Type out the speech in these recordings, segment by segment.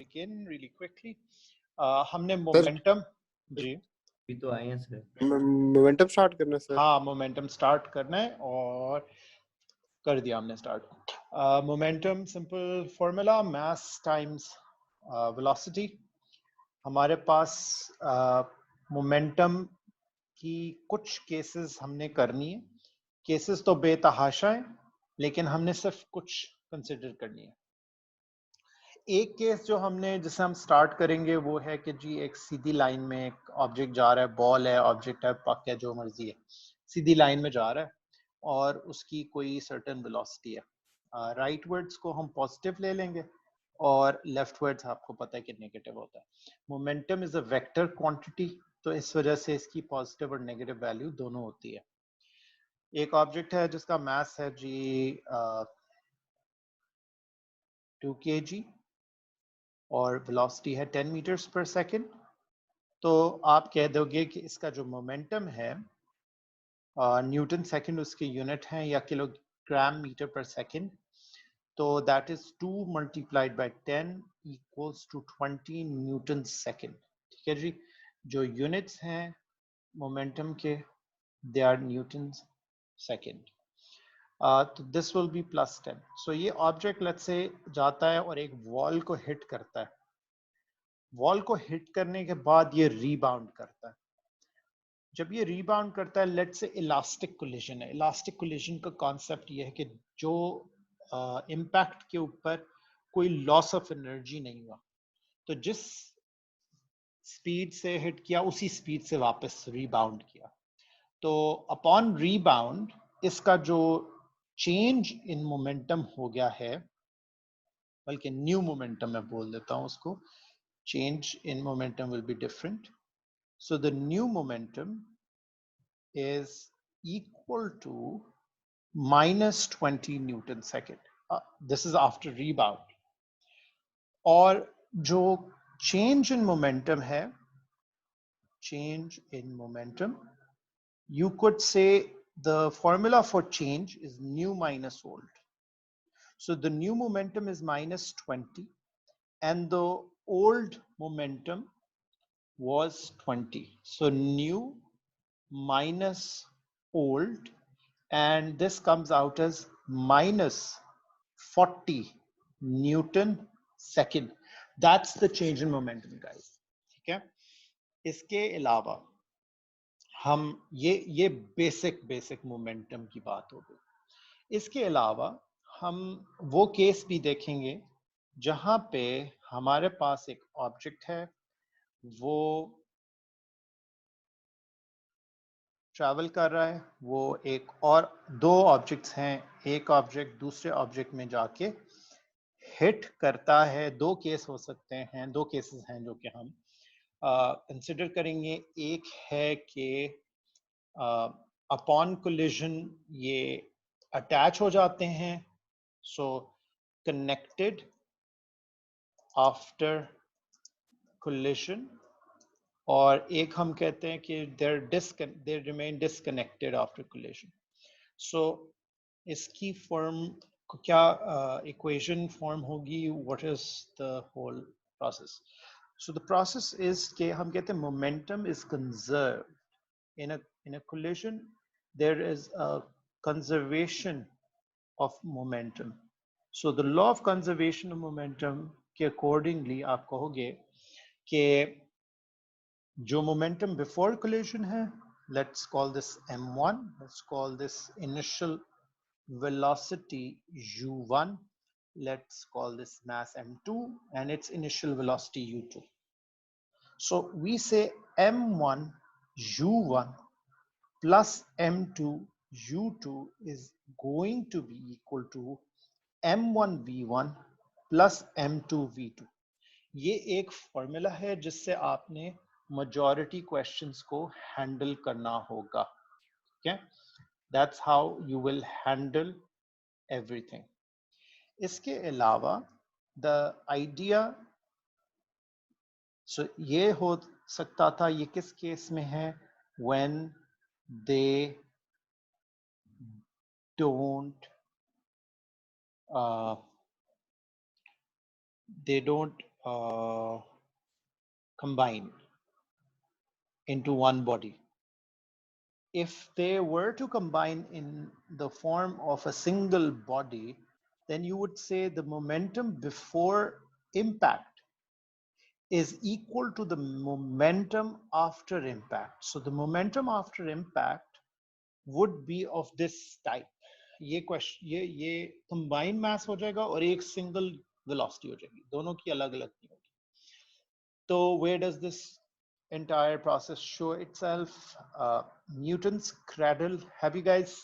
begin really quickly. हमने sir momentum जी अभी तो आए हैं सर। मोमेंटम स्टार्ट करना है सर। हाँ मोमेंटम स्टार्ट करना है और कर दिया हमने start. Momentum simple formula mass times velocity. हमारे पास मोमेंटम की कुछ केसेस हमने करनी है। केसेस तो बेतहाशा है लेकिन हमने सिर्फ कुछ कंसिडर करनी है। एक केस जो हमने जिसे हम स्टार्ट करेंगे वो है कि जी एक सीधी लाइन में एक ऑब्जेक्ट जा रहा है, बॉल है, ऑब्जेक्ट है, पक है, जो मर्जी है, सीधी लाइन में जा रहा है और उसकी कोई सर्टेन वेलोसिटी है। राइट वर्ड्स को हम पॉजिटिव ले लेंगे और लेफ्ट वर्ड्स आपको पता है कि नेगेटिव होता है। Momentum is a vector quantity, तो इस वजह से इसकी पॉजिटिव और नेगेटिव वैल्यू दोनों होती है। एक ऑब्जेक्ट है जिसका मास है जी 2 kg और वेलोसिटी है 10 मीटर्स पर सेकेंड। तो आप कह दोगे कि इसका जो मोमेंटम है न्यूटन सेकंड उसके यूनिट है या किलोग्राम मीटर पर सेकेंड, तो that is 2 multiplied by 10 equals to 20 newton second. ठीक है जी, जो यूनिट्स हैं मोमेंटम के दे आर न्यूटन सेकंड। तो दिस विल बी +10। सो ये ऑब्जेक्ट लेट्स से जाता है और एक वॉल को हिट करता है। वॉल को हिट करने के बाद ये रीबाउंड करता है। जब ये रीबाउंड करता है, लेट्स से इलास्टिक कोलिजन है। इलास्टिक कोलिजन का कॉन्सेप्ट ये है कि जो इम्पैक्ट के ऊपर कोई लॉस ऑफ एनर्जी नहीं हुआ, तो जिस स्पीड से हिट किया उसी स्पीड से वापस रीबाउंड किया। तो अपॉन रीबाउंड इसका जो चेंज इन मोमेंटम हो गया है, बल्कि न्यू मोमेंटम मैं बोल देता हूं उसको, change in momentum will be different. So the new momentum is equal to minus 20 Newton second. This is after rebound. और जो change in momentum है, change in momentum, you could say the formula for change is new minus old. So the new momentum is minus 20 and the old momentum was 20. So new minus old, and this comes out as minus 40 Newton second. That's the change in momentum, guys. ठीक है, इसके अलावा हम ये basic momentum की बात हो गई। इसके अलावा हम वो केस भी देखेंगे जहां पे हमारे पास एक ऑब्जेक्ट है, वो ट्रैवल कर रहा है, वो एक और दो ऑब्जेक्ट्स हैं, एक ऑब्जेक्ट दूसरे ऑब्जेक्ट में जाके हिट करता है। दो केस हो सकते हैं, दो केसेस हैं जो कि हम कंसिडर करेंगे। एक है कि अपॉन कोलिजन ये अटैच हो जाते हैं, सो कनेक्टेड आफ्टर कोलिजन, और एक हम कहते हैं कि they remain disconnected after collision. So इसकी फॉर्म क्या इक्वेशन फॉर्म होगी? What is the whole process? So the process is कि हम कहते हैं momentum is conserved in a collision. There is a conservation of momentum. So the law of conservation of momentum के accordingly आप कहोगे कि जो momentum before collision है, let's call this m1, let's call this initial velocity u1, let's call this mass m2 and its initial velocity u2. So we say m1 u1 plus m2 u2 is going to be equal to m1 v1 plus m2 v2. ये एक formula है जिससे आपने majority questions को handle करना होगा। ठीक है, that's how you will handle everything. इसके अलावा the idea, so ये हो सकता था, ये किस केस में है? when they don't combine into one body. If they were to combine in the form of a single body, then you would say the momentum before impact is equal to the momentum after impact. So the momentum after impact would be of this type. ये question ये combined mass हो जाएगा और एक single velocity हो जाएगी, दोनों की अलग अलग नहीं होगी. So where does this entire process show itself? Newton's cradle. Have you guys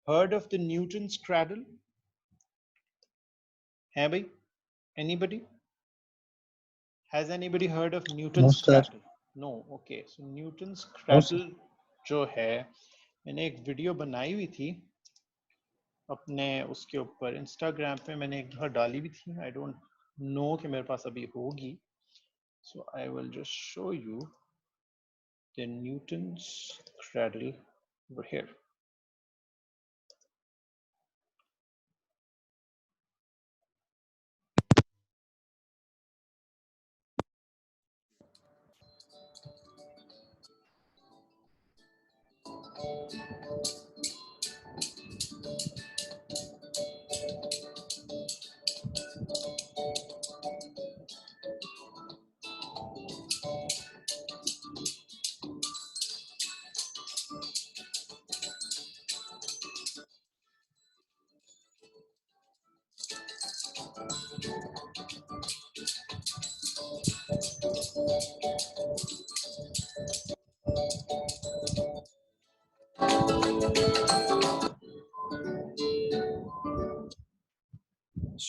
heard of the Newton's cradle? Have you? Anybody? Has anybody heard of Newton's cradle? No. Okay. So Newton's cradle जो है, मैंने एक video बनाई हुई थी अपने उसके ऊपर इंस्टाग्राम पे, मैंने एक दफा डाली भी थी. I don't know कि मेरे पास अभी होगी. So I will just show you the Newton's cradle over here.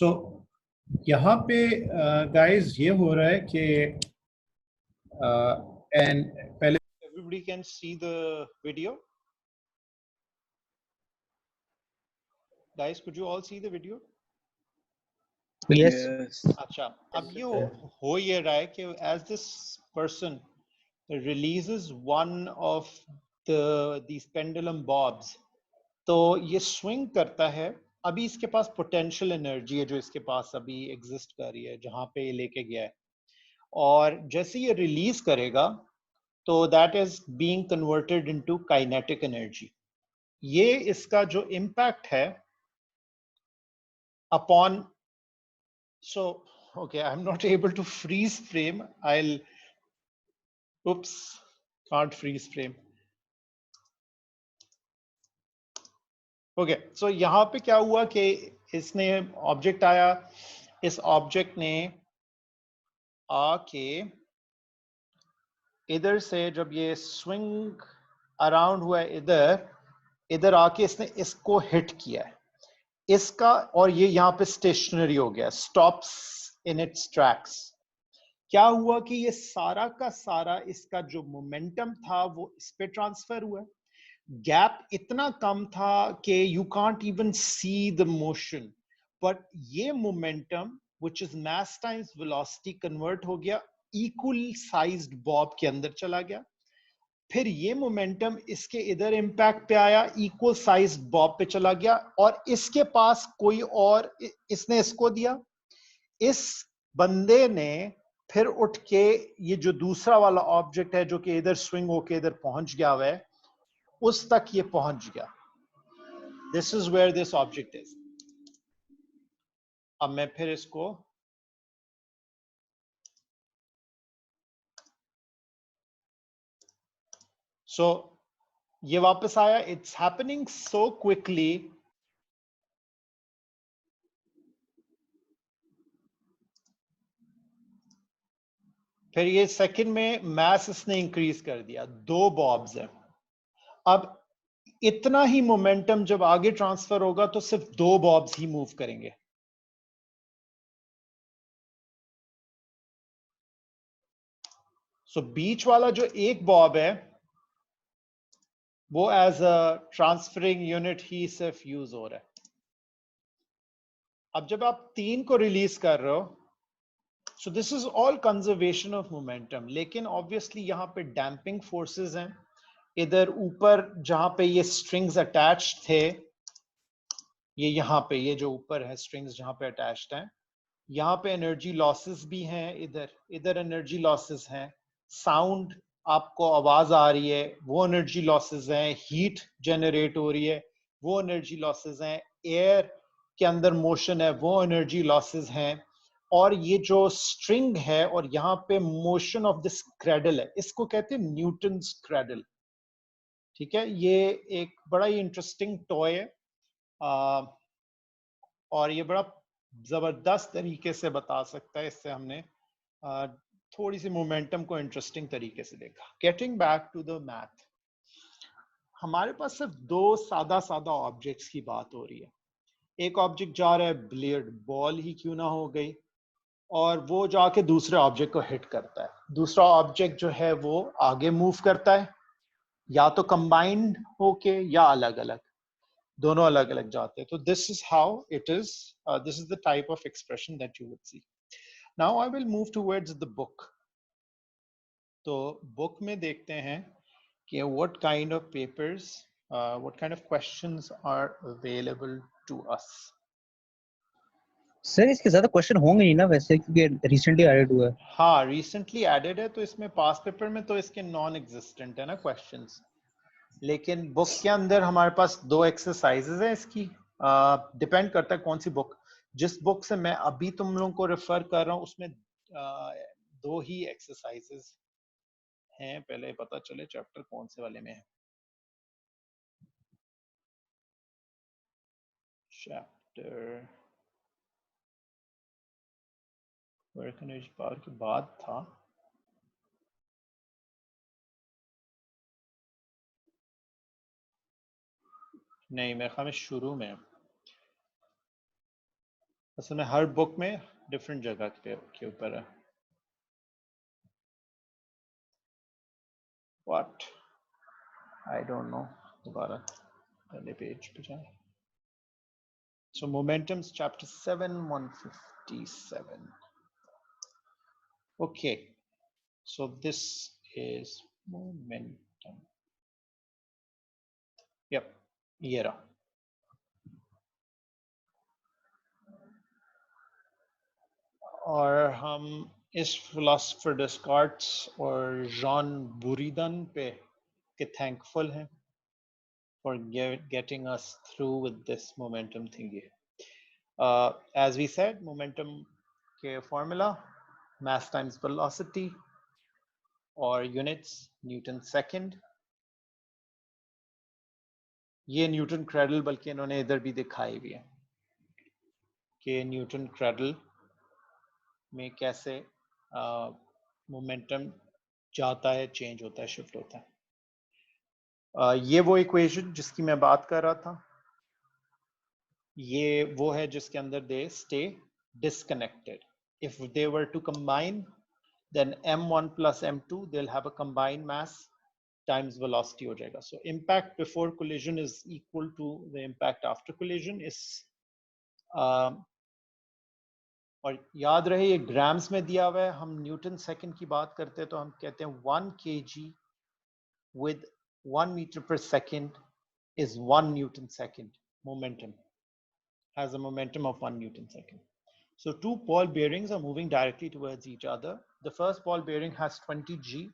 So यहाँ पे guys ये हो रहा है कि and पहले everybody can see the video. Guys, could you all see the video? Yes. अच्छा, अब ये हो ये रहा है कि as this person releases one of these pendulum bobs, तो ये swing करता है. अभी इसके पास potential energy है जो इसके पास अभी exist कर रही है जहाँ पे ये लेके गया है, और जैसे ये release करेगा तो that is being converted into kinetic energy. ये इसका जो impact है upon, so okay, I'm not able to freeze frame. Oops, can't freeze frame. Okay, so यहाँ पे क्या हुआ कि इसने ऑब्जेक्ट आया, इस ऑब्जेक्ट ने आके इधर से जब ये स्विंग अराउंड हुआ इधर आके इसने इसको हिट किया है इसका, और ये यहाँ पे स्टेशनरी हो गया, स्टॉप्स इन इट्स ट्रैक्स. क्या हुआ कि ये सारा का सारा इसका जो मोमेंटम था वो इस पे ट्रांसफर हुआ. गैप इतना कम था कि you can't even see the motion, but ये momentum which is mass times velocity convert हो गया, इक्वल साइज्ड बॉब के अंदर चला गया. फिर ये मोमेंटम इसके इधर इंपैक्ट पे आया, इक्वल साइज्ड बॉब पे चला गया, और इसके पास कोई और इसने इसको दिया. इस बंदे ने फिर उठ के ये जो दूसरा वाला ऑब्जेक्ट है जो कि इधर स्विंग होके इधर पहुंच गया हुआ है, उस तक ये पहुंच गया. This is where this object is. अब मैं फिर इसको ये वापस आया. It's happening so quickly. फिर ये सेकंड में मास इसने इंक्रीज कर दिया, 2 बॉब्स है. अब इतना ही मोमेंटम जब आगे ट्रांसफर होगा तो सिर्फ 2 बॉब्स ही मूव करेंगे. बीच वाला जो एक बॉब है वो एज अ ट्रांसफरिंग यूनिट ही सिर्फ यूज हो रहा है. अब जब आप 3 को रिलीज कर रहे हो, सो this is all conservation of momentum. लेकिन ऑब्वियसली यहाँ पे डैम्पिंग फोर्सेस हैं. इधर ऊपर जहां पे ये स्ट्रिंग्स अटैच्ड थे, ये यहाँ पे ये जो ऊपर है स्ट्रिंग्स जहां पे अटैच्ड हैं, यहाँ पे एनर्जी लॉसेस भी हैं, इधर एनर्जी लॉसेस हैं, साउंड आपको आवाज आ रही है वो एनर्जी लॉसेस हैं, हीट जनरेट हो रही है वो एनर्जी लॉसेस हैं, एयर के अंदर मोशन है वो एनर्जी लॉसेस हैं, और ये जो स्ट्रिंग है और यहाँ पे मोशन ऑफ दिस क्रैडल है, इसको कहते हैं न्यूटन्स क्रैडल। ठीक है, ये एक बड़ा ही इंटरेस्टिंग टॉय है, और ये बड़ा जबरदस्त तरीके से बता सकता है, इससे हमने थोड़ी सी मोमेंटम को इंटरेस्टिंग तरीके से देखा। Getting back to the math, हमारे पास सिर्फ दो सादा सादा ऑब्जेक्ट्स की बात हो रही है। एक ऑब्जेक्ट जा रहा है, ब्लेड बॉल ही क्यों ना हो गई, और वो जाके दूसरे ऑब्जेक्ट को हिट करता है। दूसरा ऑब्जेक्ट जो है वो आगे मूव करता है, या तो कंबाइंड होके या अलग अलग, दोनों अलग अलग जाते हैं। तो this is how it is, this is the type of expression that you would see. Now I will move towards the book. तो बुक में देखते हैं कि what kind of papers, what kind of questions are available to us. Sir इसके ज्यादा question होंगे नहीं ना वैसे, क्योंकि रिसेंटली एडेड हुआ है। हाँ, रिसेंटली एडेड है, तो इसमें पास पेपर में तो इसके नॉन एग्जिस्टेंट है ना क्वेश्चंस, लेकिन बुक के अंदर हमारे पास दो एक्सरसाइजेज हैं इसकी। डिपेंड करता है कौन सी बुक। जिस बुक से मैं अभी तुम लोगों को रेफर कर रहा हूँ उसमें दो ही एक्सरसाइजेज हैं, पहले पता चले चैप्टर कौन से वाले में है। चैप्टर वर्क एनर्जी पावर के बाद था, नहीं मेरे ख्याल में शुरू में। असल में हर बुक में डिफरेंट जगह के ऊपर है। व्हाट, आई डोंट नो, दोबारा पहले पेज पे जाए। So momentums chapter 7 157। Okay, so this is momentum. Yup, ये रहा। और हम इस फिलोसोफर डेस्कार्ट्स और जॉन बुरिदन पे के थैंकफुल हैं for getting us through with this momentum thingy. As we said, momentum के formula mass times velocity और units Newton second। ये न्यूटन क्रेडल बल्कि इन्होंने इधर भी दिखाई हुई है कि न्यूटन क्रेडल में कैसे मोमेंटम जाता है, चेंज होता है, शिफ्ट होता है। ये वो इक्वेशन जिसकी मैं बात कर रहा था, ये वो है जिसके अंदर they stay disconnected. If they were to combine, then m1 plus m2 they'll have a combined mass times velocity हो जाएगा। So impact before collision is equal to the impact after collision is और याद रहे ये grams में दिया हुआ है। हम न्यूटन सेकंड की बात करते हैं तो हम कहते हैं 1 kg with 1 meter per second is 1 Newton second momentum, has a momentum of 1 Newton second. So two ball bearings are moving directly towards each other. The first ball bearing has 20 G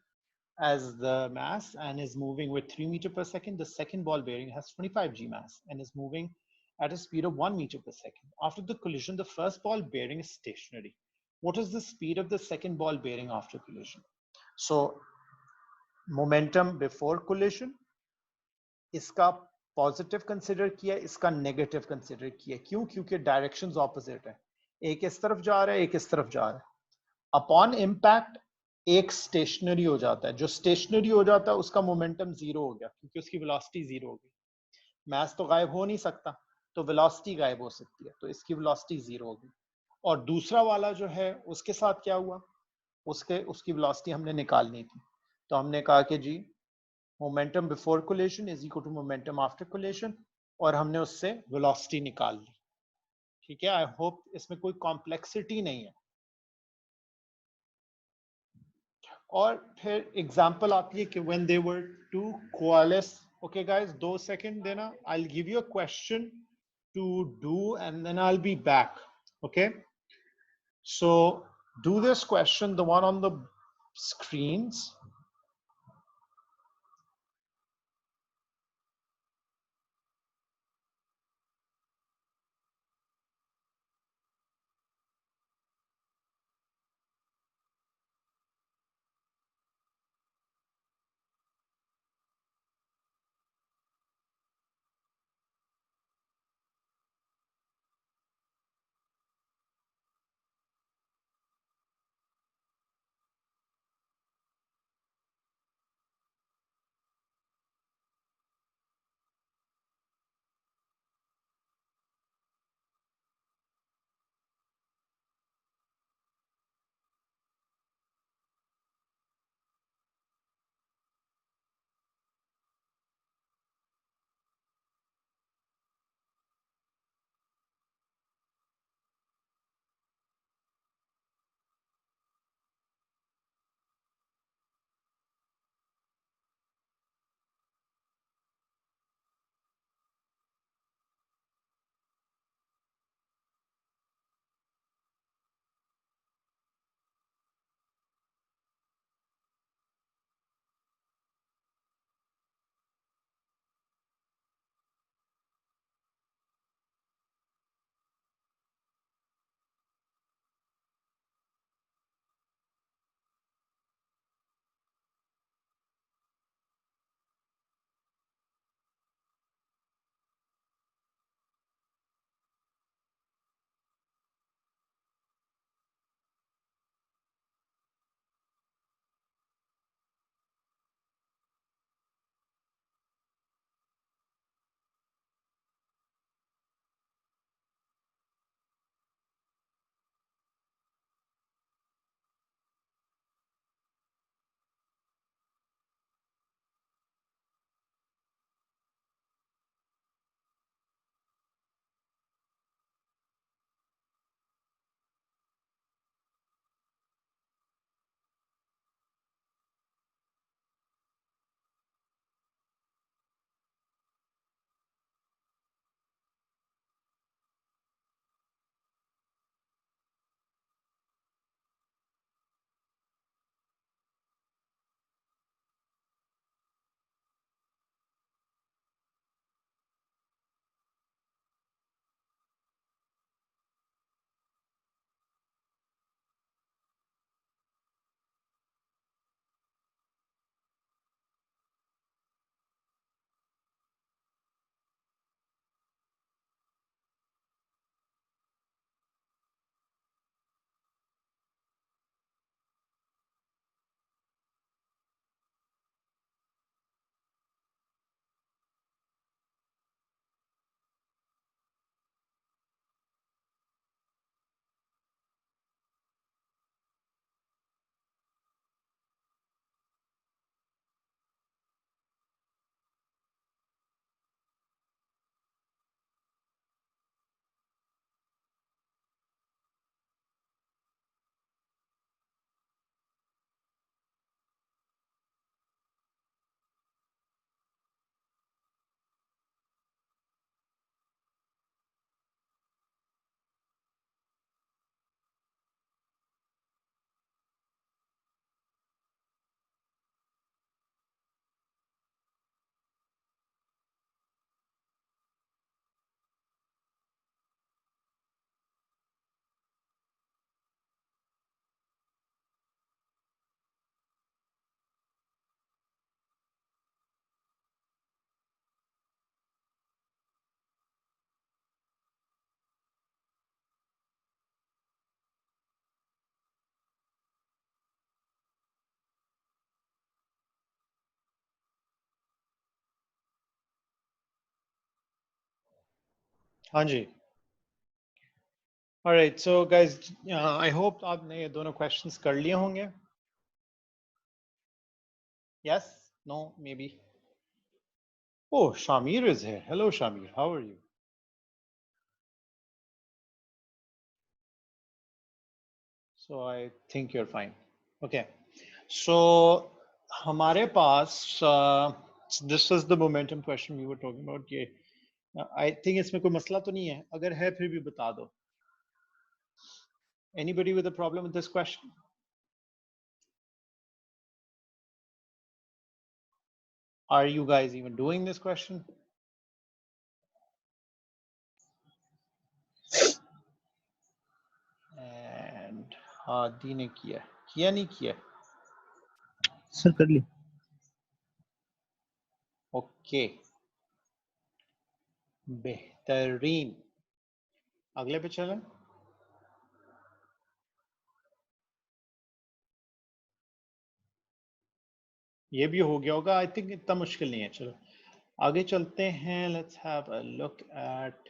as the mass and is moving with 3 meter per second. The second ball bearing has 25 G mass and is moving at a speed of 1 meter per second. After the collision, the first ball bearing is stationary. What is the speed of the second ball bearing after collision? So momentum before collision, इसका positive consider किया, इसका negative consider किया। क्यों? क्योंकि directions opposite है, एक इस तरफ जा रहा है, एक इस तरफ जा रहा है। अपॉन इम्पैक्ट एक स्टेशनरी हो जाता है, जो स्टेशनरी हो जाता है उसका मोमेंटम जीरो हो गया क्योंकि उसकी वेलोसिटी जीरो हो गई। मास तो गायब हो नहीं सकता, तो वेलोसिटी गायब हो सकती है, तो इसकी वेलोसिटी जीरो हो गई। और दूसरा वाला जो है उसके साथ क्या हुआ, उसकी वेलोसिटी हमने निकालनी थी, तो हमने कहा कि जी momentum before collision is equal to momentum after collision, और हमने उससे वेलोसिटी निकाल ली। ठीक है, आई होप इसमें कोई कॉम्प्लेक्सिटी नहीं है। और फिर एग्जांपल आती है कि when they were to coalesce. Okay guys, 2 second देना, I will give you a question to do and then I will be back. Okay, So do this question, the one on the screens. हाँ जी. All right, so guys, I hope आपने ये दोनों questions कर लिए होंगे. Yes? No? Maybe? Oh, Shamir is here. Hello, Shamir. How are you? So I think you're fine. Okay. So हमारे पास this is the momentum question we were talking about. ये I think इसमें कोई मसला तो नहीं है. अगर है फिर भी बता दो. Anybody with a problem with this question? Are you guys even doing this question? And Hadi ने किया नहीं किया? सर कर ली। ओके, बेहतरीन। अगले पे चलें। ये भी हो गया होगा, आई थिंक इतना मुश्किल नहीं है। चलो आगे चलते हैं। Let's have a look at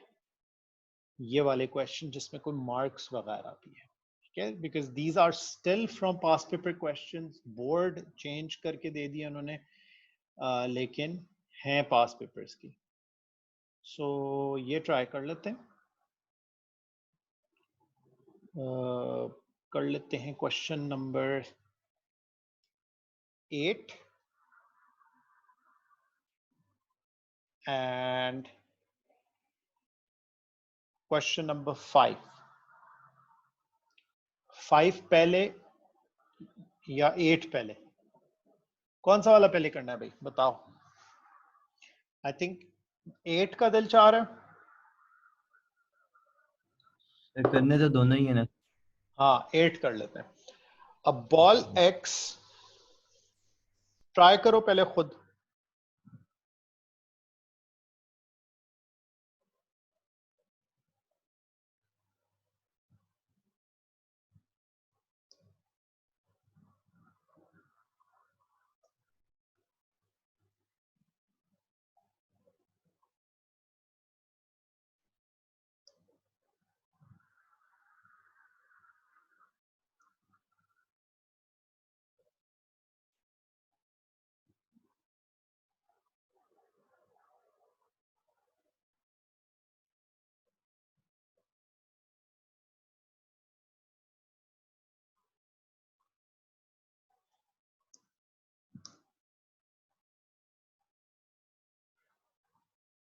ये वाले क्वेश्चन जिसमें कोई मार्क्स वगैरह भी है, ठीक है, because these are still from past paper questions. Board change करके दे दिया उन्होंने, लेकिन हैं पास्ट पेपर्स की। सो ये ट्राई कर लेते हैं। कर लेते हैं question number 8 and question number 5। 5 पहले या 8 पहले? कौन सा वाला पहले करना है भाई, बताओ। आई थिंक 8 का दिल चाह रहा है। करने तो दोनों ही है ना। हाँ 8 कर लेते हैं। अब बॉल एक्स ट्राई करो पहले खुद।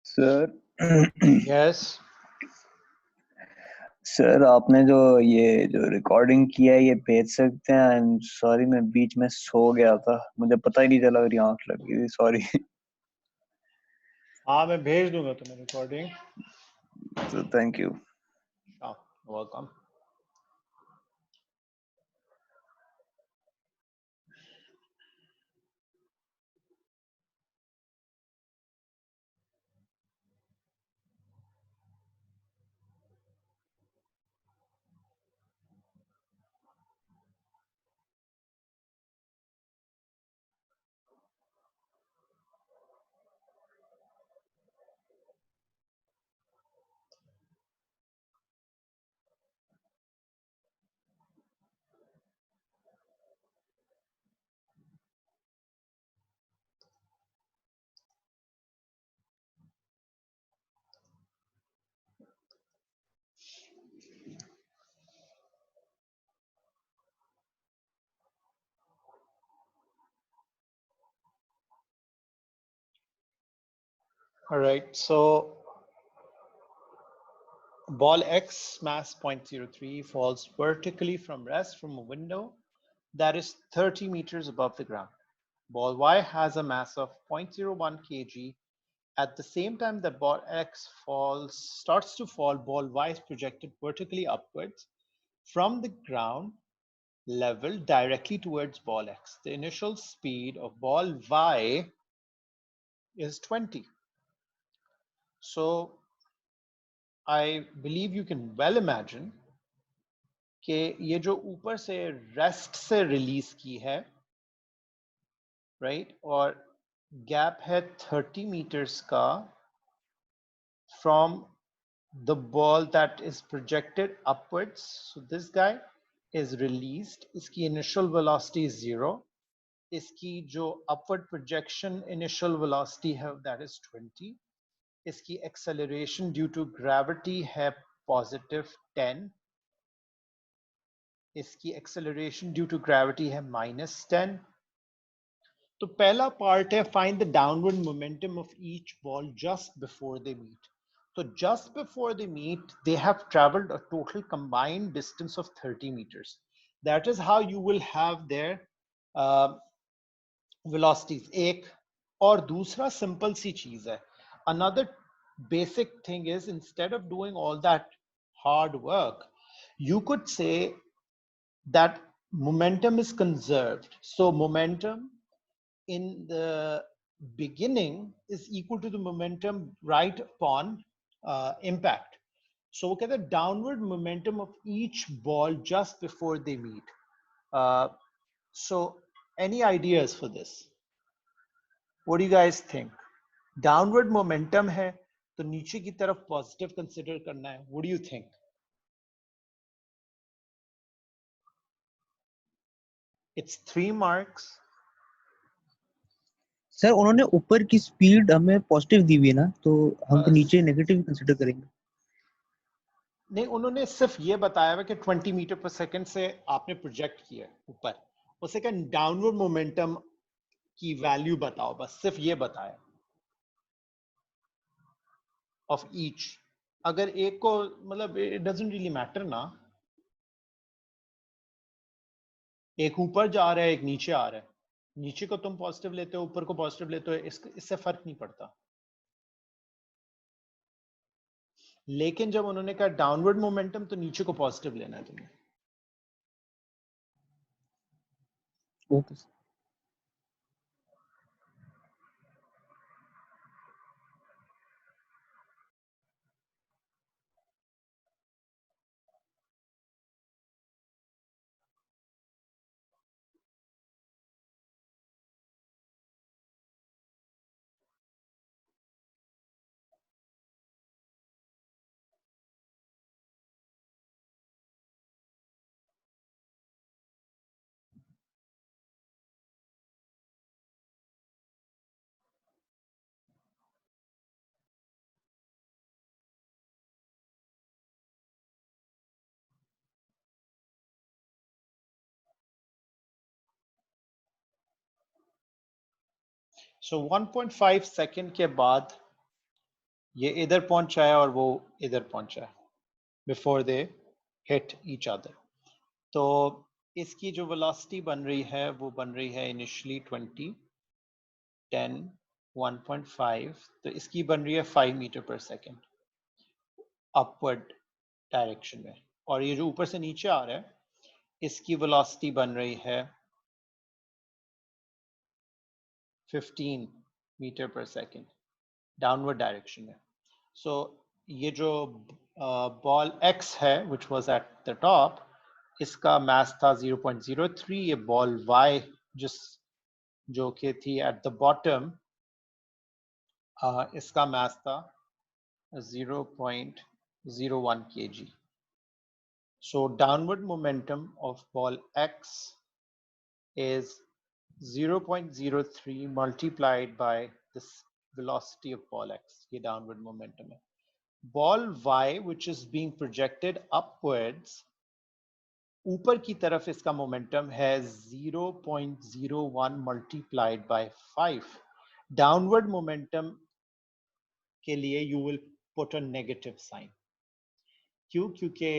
सर यस सर आपने जो रिकॉर्डिंग किया है ये भेज सकते हैं? आई एम सॉरी, मैं बीच में सो गया था, मुझे पता ही नहीं चला, मेरी आंख लग गई थी, सॉरी। हाँ मैं भेज दूंगा तुम्हें रिकॉर्डिंग। तो thank you. Welcome. Alright, so ball X, mass 0.03, falls vertically from rest from a window that is 30 meters above the ground. Ball Y has a mass of 0.01 kg. At the same time that ball X starts to fall, ball Y is projected vertically upwards from the ground level directly towards ball X. The initial speed of ball Y is 20. So I believe you can well imagine कि ये जो ऊपर से rest से release की है, right, और gap है 30 meters का from the ball that is projected upwards. So this guy is released. इसकी initial velocity is 0. इसकी जो upward projection initial velocity है that is 20. इसकी acceleration due to gravity है positive 10. इसकी acceleration due to gravity है -10. तो पहला पार्ट है find the downward momentum of each ball just before they meet. So just before they meet, they have traveled a total combined distance of 30 meters. That is how you will have their velocities. एक और दूसरा simple सी चीज है. Another basic thing is, instead of doing all that hard work, you could say that momentum is conserved. So momentum in the beginning is equal to the momentum right upon impact. So look at the downward momentum of each ball just before they meet. So any ideas for this? What do you guys think? Downward momentum है तो नीचे की तरफ positive consider करना है. What do you think? It's 3 marks. Sir उन्होंने ऊपर की स्पीड हमें पॉजिटिव दी हुई है ना, तो हम तो नीचे नेगेटिव कंसीडर करेंगे. नहीं, उन्होंने सिर्फ ये बताया हुआ कि 20 मीटर पर सेकंड से आपने प्रोजेक्ट किया ऊपर. उसे क्या डाउनवर्ड मोमेंटम की वैल्यू बताओ, बस सिर्फ ये बताया ऑफ ईच. अगर एक को मतलब इट डजंट रियली मैटर ना, एक ऊपर जा रहा है एक नीचे आ रहा है, नीचे को तुम पॉजिटिव लेते हो ऊपर को पॉजिटिव लेते हो, इससे फर्क नहीं पड़ता. लेकिन जब उन्होंने कहा डाउनवर्ड मोमेंटम तो नीचे को पॉजिटिव लेना है तुम्हें. Okay sir. सो 1.5 सेकंड के बाद ये इधर पहुंचा है और वो इधर पहुंचा है before they hit each other. तो इसकी जो वेलोसिटी बन रही है वो बन रही है इनिशियली 20, 10, 1.5. तो इसकी बन रही है 5 मीटर पर सेकंड अपवर्ड डायरेक्शन में. और ये जो ऊपर से नीचे आ रहा है इसकी वेलोसिटी बन रही है 15 मीटर पर सेकंड डाउनवर्ड डायरेक्शन में. सो ये जो बॉल X है which was at the top, इसका मास था 0.03. ये बॉल Y जो कि थी at the bottom, इसका मास था 0.01 kg. So downward momentum of ball X is 0.03 multiplied by this velocity of ball X. ये downward momentum है. Ball Y, which is being projected upwards, ऊपर की तरफ इसका momentum है 0.01 multiplied by 5. Downward momentum के लिए you will put a negative sign. क्यों? क्योंकि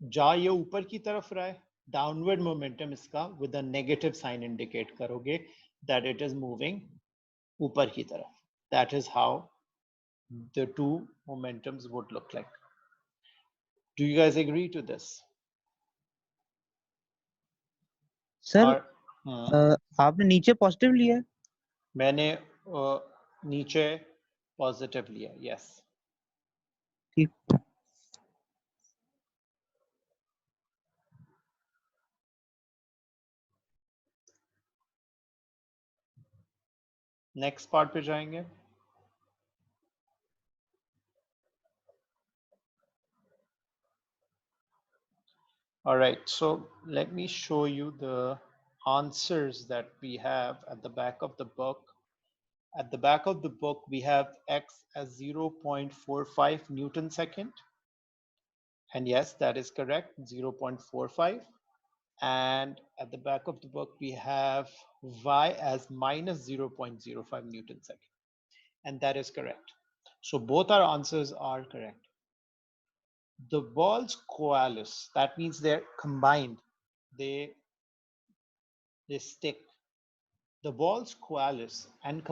जा ये ऊपर की तरफ रहा है, डाउनवर्ड मोमेंटम इसका with a negative sign indicate करोगे दैट इट इज मूविंग ऊपर की तरफ. That is how the two momentums would look like. Do you guys agree to this? Sir आपने नीचे पॉजिटिव लिया है. मैंने नीचे पॉजिटिव लिया. यस. ठीक. नेक्स्ट पार्ट पे जाएंगे. All right, so let me show you the answers that we have at the back of the book. At the back of the book, we have X as 0.45 Newton second. And yes, that is correct, 0.45. And at the back of the book, we have Y as minus 0.05 Newton second. And that is correct. So both our answers are correct. The balls coalesce, that means they're combined, they stick. The balls coalesce and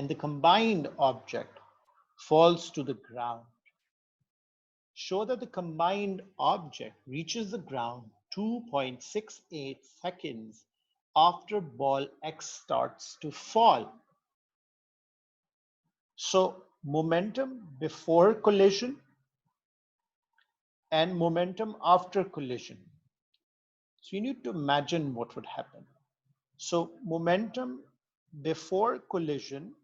the combined object falls to the ground. Show that the combined object reaches the ground 2.68 seconds after ball X starts to fall. So momentum before collision and momentum after collision. So you need to imagine what would happen. So momentum before collision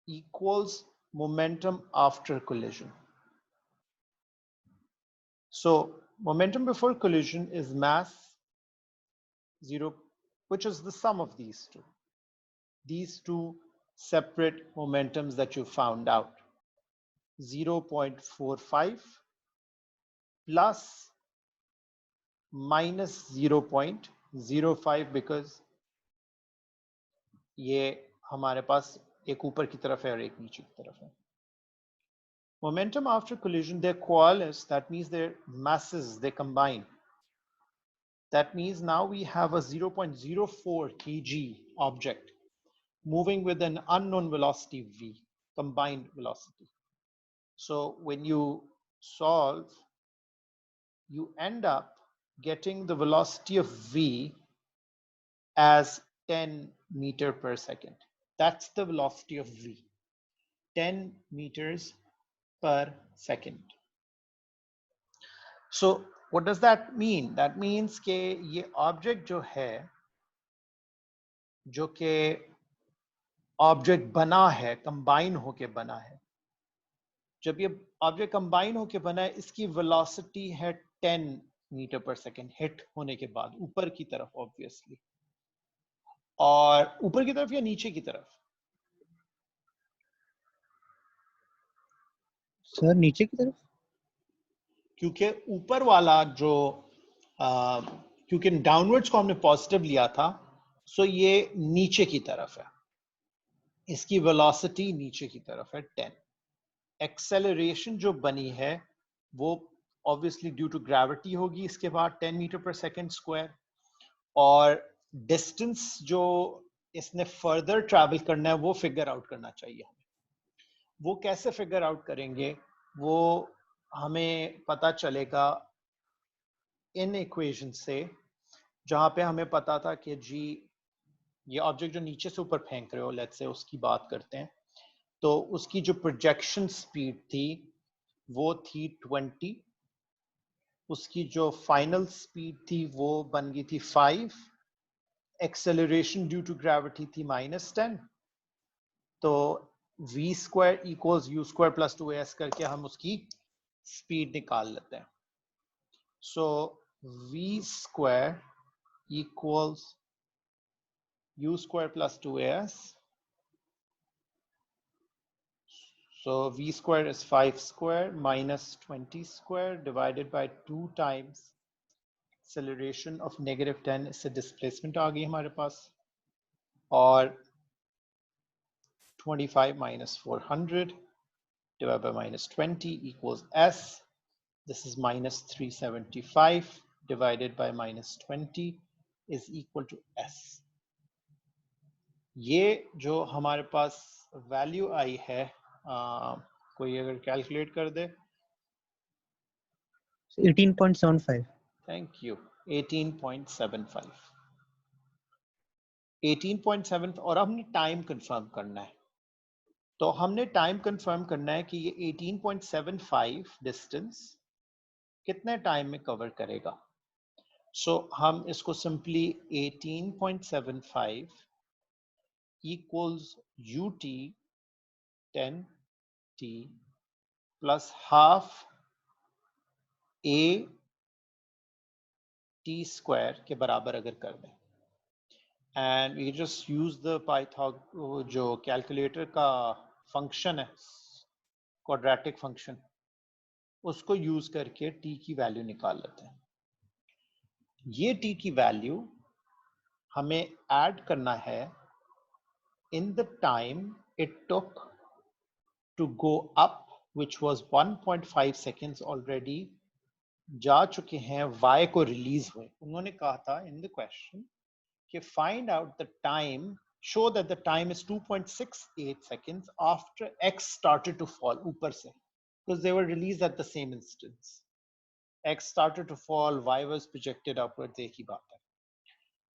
equals momentum after collision. So momentum before collision is mass 0, which is the sum of these two. These two separate momentums that you found out. 0.45 plus minus 0.05 because ये हमारे पास एक ऊपर की तरफ है और एक नीचे की तरफ है. Momentum after collision, they coalesce, that means their masses, they combine. That means now we have a 0.04 kg object moving with an unknown velocity v, combined velocity. So when you solve, you end up getting the velocity of v as 10 meter per second. That's the velocity of v, 10 meters per second. So what does that mean? That means कि ये object जो है, जो कि object बना है, combine होके बना है. जब ये object combine होके बना है, इसकी velocity है 10 meter per second hit होने के बाद, ऊपर की तरफ obviously. और ऊपर की तरफ या नीचे की तरफ? सर नीचे की तरफ. क्योंकि ऊपर वाला जो क्योंकि डाउनवर्ड्स को हमने पॉजिटिव लिया था, सो ये नीचे की तरफ है, इसकी वेलोसिटी नीचे की तरफ है 10. एक्सेलरेशन जो बनी है वो ऑब्वियसली ड्यू टू ग्रेविटी होगी इसके बाद 10 मीटर पर सेकंड स्क्वायर, और डिस्टेंस जो इसने फर्दर ट्रैवल करना है वो फिगर आउट करना चाहिए हमें. वो कैसे फिगर आउट करेंगे वो हमें पता चलेगा इन इक्वेशन से, जहां पे हमें पता था कि जी ये ऑब्जेक्ट जो नीचे से ऊपर फेंक रहे हो, लेट्स से उसकी बात करते हैं, तो उसकी जो प्रोजेक्शन स्पीड थी वो थी 20, उसकी जो फाइनल स्पीड थी वो बन गई थी 5, एक्सेलरेशन ड्यू टू ग्रेविटी थी -10, तो v square equals u square plus 2as करके हम उसकी स्पीड निकाल लेते हैं. सो v square equals u square plus 2as. So v square is 5 square minus 20 square divided by 2 times acceleration of -10. इससे displacement आ गई हमारे पास, और 25 minus 400 divided by minus 20 equals s. This is minus 375 divided by minus 20 is equal to s. ये जो हमारे पास value आई है, कोई अगर कैलकुलेट कर दे. 18.75. Thank you. 18.75. 18.7. और हमने टाइम कंफर्म करना है, तो हमने टाइम कंफर्म करना है कि ये 18.75 डिस्टेंस कितने टाइम में कवर करेगा. सो हम इसको simply 18.75 equals ut 10t plus half a t square के बराबर अगर कर दें, and we just use the Pythagoras जो कैलकुलेटर का फंक्शन है, क्वाड्रेटिक फंक्शन, उसको यूज करके t की वैल्यू निकाल लेते हैं. ये t की वैल्यू हमें ऐड करना है in the time it took to go up, which was 1.5 seconds already जा चुके हैं y को रिलीज हुए. उन्होंने कहा था in the question कि find out the time, show that the time is 2.68 seconds after x started to fall ऊपर से, because they were released at the same instance. x started to fall, y was projected upwards, एक ही बात है.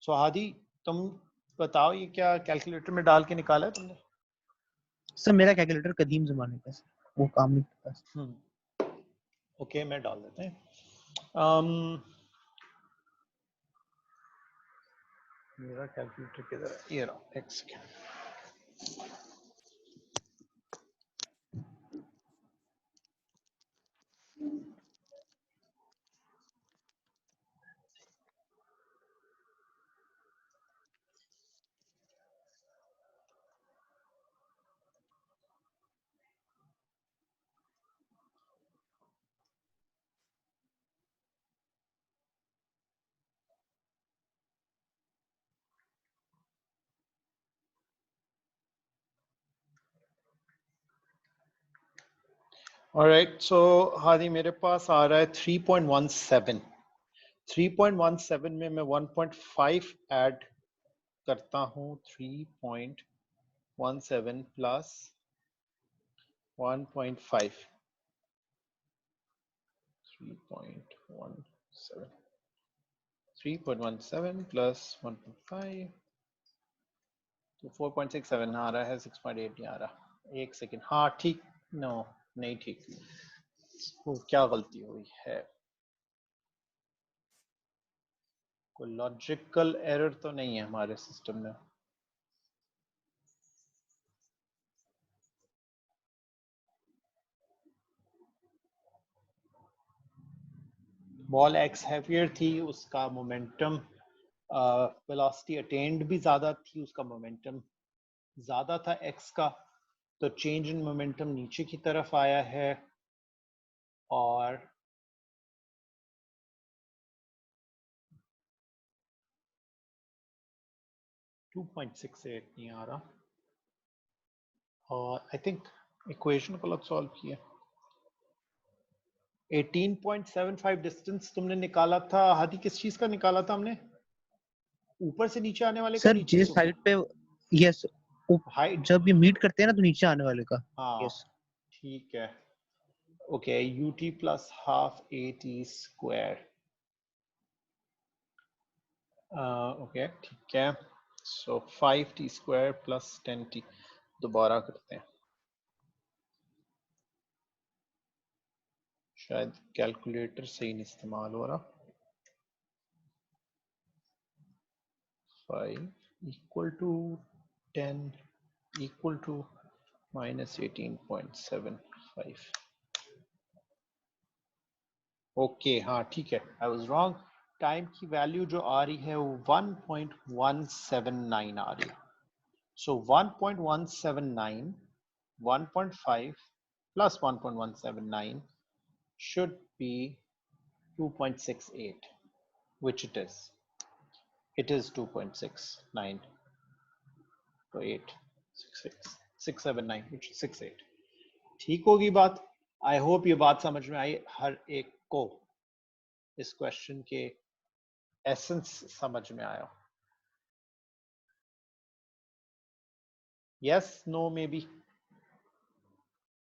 So Hadi तुम बताओ ये क्या calculator में डाल के निकाला है तुमने? सर मेरा कैलकुलेटर कदीम जमाने का है, वो काम नहीं करता. ओके मैं डाल देते हैं. मेरा कैलकुलेटर किधर है? ये रहा, एक सेकेंड. Alright, so हादी मेरे पास आ रहा है 3.17. 3.17 में मैं 1.5 ऐड करता हूँ. 3.17 प्लस 1.5. 3.17 प्लस 1.5 तो 4.67 आ रहा है. 6.8 नहीं आ रहा. एक सेकेंड. हाँ ठीक. नो नहीं ठीक. वो क्या गलती हुई है? कोई लॉजिकल एरर तो नहीं है हमारे सिस्टम में. बॉल एक्स हैवियर थी, उसका मोमेंटम वेलोसिटी अटेन्ड भी ज्यादा थी, उसका मोमेंटम ज्यादा था एक्स का, तो चेंज इन मोमेंटम नीचे की तरफ आया है. और टू 2.68 नहीं आ रहा. और आई थिंक इक्वेशन को अलग सॉल्व किया. 18.75 डिस्टेंस तुमने निकाला था हादी. किस चीज का निकाला था हमने? ऊपर से नीचे आने वाले का, सर नीचे जिस से साइड पे, यस, हाइट. जब ये मीट करते हैं ना तो नीचे आने वाले का. हाँ यस ठीक है. Okay ut plus half at square. Okay ठीक है. सो 5t स्क्वायर प्लस 10t. दोबारा करते हैं. शायद कैलकुलेटर सही नहीं इस्तेमाल हो रहा. 5 equal to 10 equal to minus 18.75. Okay हाँ ठीक है. I was wrong. टाइम की वैल्यू जो आ रही है वो 1.179 आ रही है. सो 1.179 1.5 plus 1.179 should be 2.68, which it is. It is 2.69. So 8, 679, which is 68. ठीक होगी बात. आई होप ये बात समझ में आई हर एक को. इस क्वेश्चन के एसेंस समझ में आया. Yes no may be.